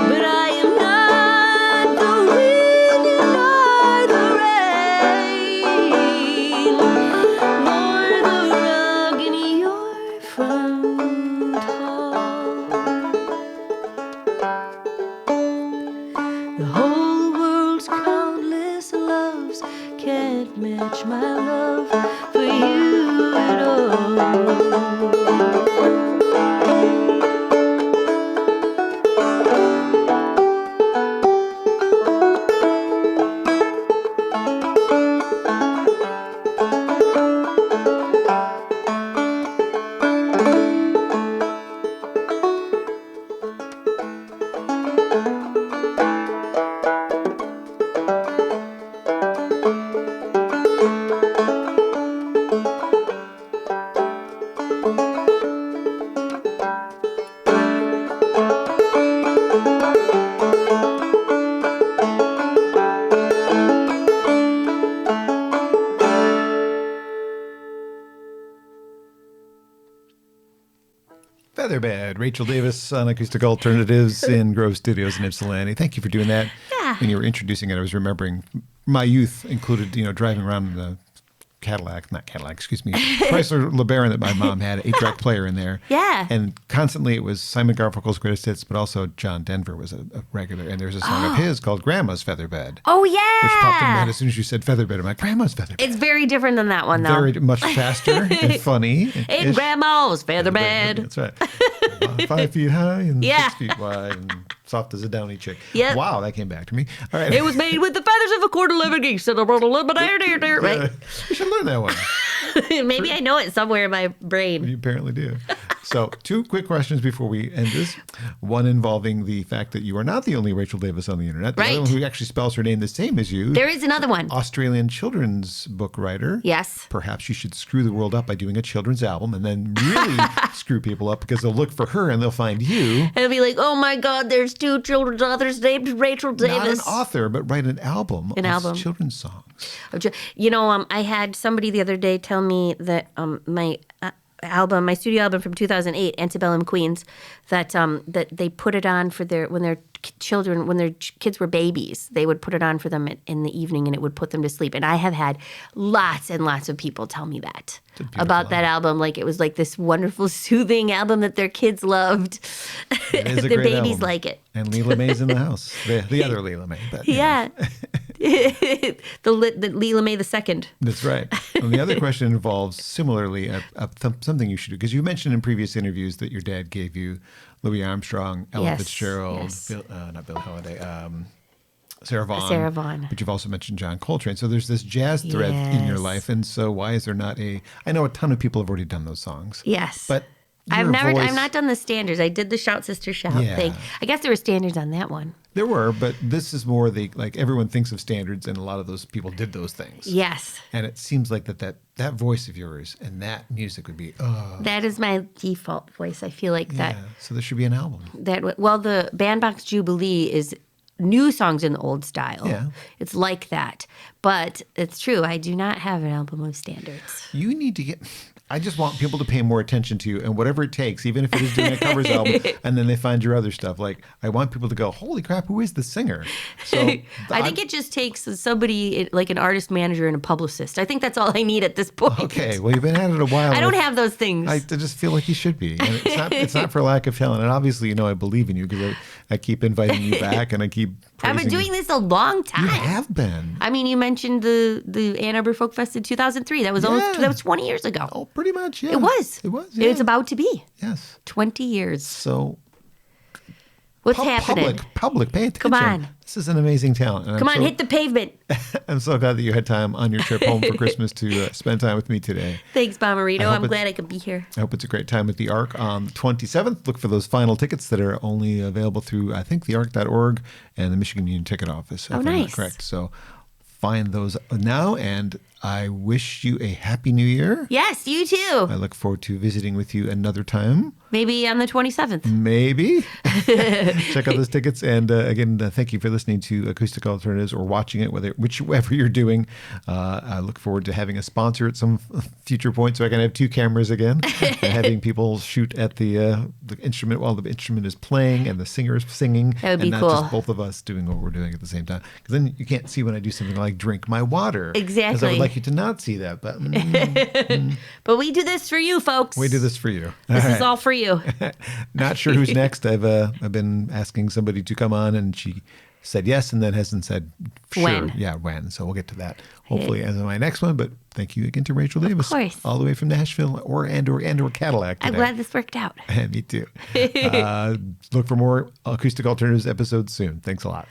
But I am not the wind nor the rain, nor the rug in your front hall. The whole world's countless loves can't match my love for you at all. Featherbed, Rachael Davis on Acoustic Alternatives in Grove Studios in Ypsilanti. Thank you for doing that. Yeah. When you were introducing it, I was remembering my youth included, driving around in the Chrysler LeBaron that my mom had, an 8-track player in there. Yeah. And constantly it was Simon Garfunkel's greatest hits, but also John Denver was a regular. And there's a song of his called Grandma's Featherbed. Oh, yeah. Which popped in my head as soon as you said Featherbed. I'm like, Grandma's Featherbed. It's very different than that one, though. Very much faster and funny. In Grandma's Featherbed. That's right. 5 feet high and Yeah. 6 feet wide and soft as a downy chick. Yep. Wow, that came back to me. All right. It was made with the feathers of a quarter-living geese and a right? You should learn that one. Maybe I know it somewhere in my brain. You apparently do. So 2 quick questions before we end this. One involving the fact that you are not the only Rachael Davis on the internet. The Right. other one who actually spells her name the same as you. There is another one. Australian children's book writer. Yes. Perhaps you should screw the world up by doing a children's album and then really screw people up because they'll look for her and they'll find you. And it'll be like, oh my God, there's 2 children's authors named Rachael Davis. Not an author, but write an album of children's songs. You know, I had somebody the other day tell me that my album, my studio album from 2008, Antebellum Queens, that they put it on for when their kids were babies. They would put it on for them in the evening, and it would put them to sleep. And I have had lots and lots of people tell me that about that album. Like it was like this wonderful, soothing album that their kids loved. It is a their great babies album. like it. And Leela May's in the house. The other Leela May. But, Yeah. the Leela May II. That's right. And the other question involves similarly something you should do, because you mentioned in previous interviews that your dad gave you Louis Armstrong, Ella Yes, Fitzgerald, yes. not Billie Holiday, Sarah Vaughan. Sarah Vaughan. But you've also mentioned John Coltrane. So there's this jazz thread in your Yes. life. And so why is there not I know a ton of people have already done those songs. Yes. But I've voice, not done the standards. I did the Shout Sister Shout Yeah. thing. I guess there were standards on that one. There were, but this is more like everyone thinks of standards, and a lot of those people did those things. Yes. And it seems like that voice of yours and that music would be, That is my default voice. I feel like that. yeah. So there should be an album. The Bandbox Jubilee is new songs in the old style. Yeah. It's like that. But it's true. I do not have an album of standards. You need to I just want people to pay more attention to you, and whatever it takes, even if it is doing a covers album, and then they find your other stuff. Like, I want people to go, holy crap, who is the singer? So I think it just takes somebody like an artist manager and a publicist. I think that's all I need at this point. Okay, well, you've been at it a while. I don't have those things. I just feel like you should be. And it's not for lack of talent. And obviously, I believe in you, because I keep inviting you back, and I keep I've praising been doing you. this a long time. You have been. I mean, you mentioned the Ann Arbor Folk Fest in 2003. That was Yeah. that was 20 years ago. Oh, pretty much, yeah. It was. It was, yeah. It's about to be. Yes. 20 years. So What's happening? Public, pay attention. Come on. This is an amazing talent. And Come on, hit the pavement. I'm so glad that you had time on your trip home for Christmas to spend time with me today. Thanks, Bommarito. hope I'm it- glad I could be here. I hope it's a great time at the Arc on the 27th. Look for those final tickets that are only available through, I think, thearc.org and the Michigan Union Ticket Office. If I'm not nice. correct. So find those now, and I wish you a happy new year. Yes, you too. I look forward to visiting with you another time. Maybe on the 27th. Maybe. Check out those tickets. And again, thank you for listening to Acoustic Alternatives or watching it, whichever you're doing. I look forward to having a sponsor at some future point so I can have two cameras again. And having people shoot at the instrument while the instrument is playing and the singer is singing. That would be and not cool. just both of us doing what we're doing at the same time. Because then you can't see when I do something like drink my water. Exactly. Because I would like you to not see that. But But we do this for you, folks. we do this for you. This All is right. all for you. Not sure who's next. I've been asking somebody to come on, and she said yes, and then hasn't said sure. When. Yeah, when. So we'll get to that hopefully as my next one. But thank you again to Rachael Davis, course. all the way from Nashville or Cadillac. I'm today. glad this worked out. Me too. Look for more Acoustic Alternatives episodes soon. Thanks a lot.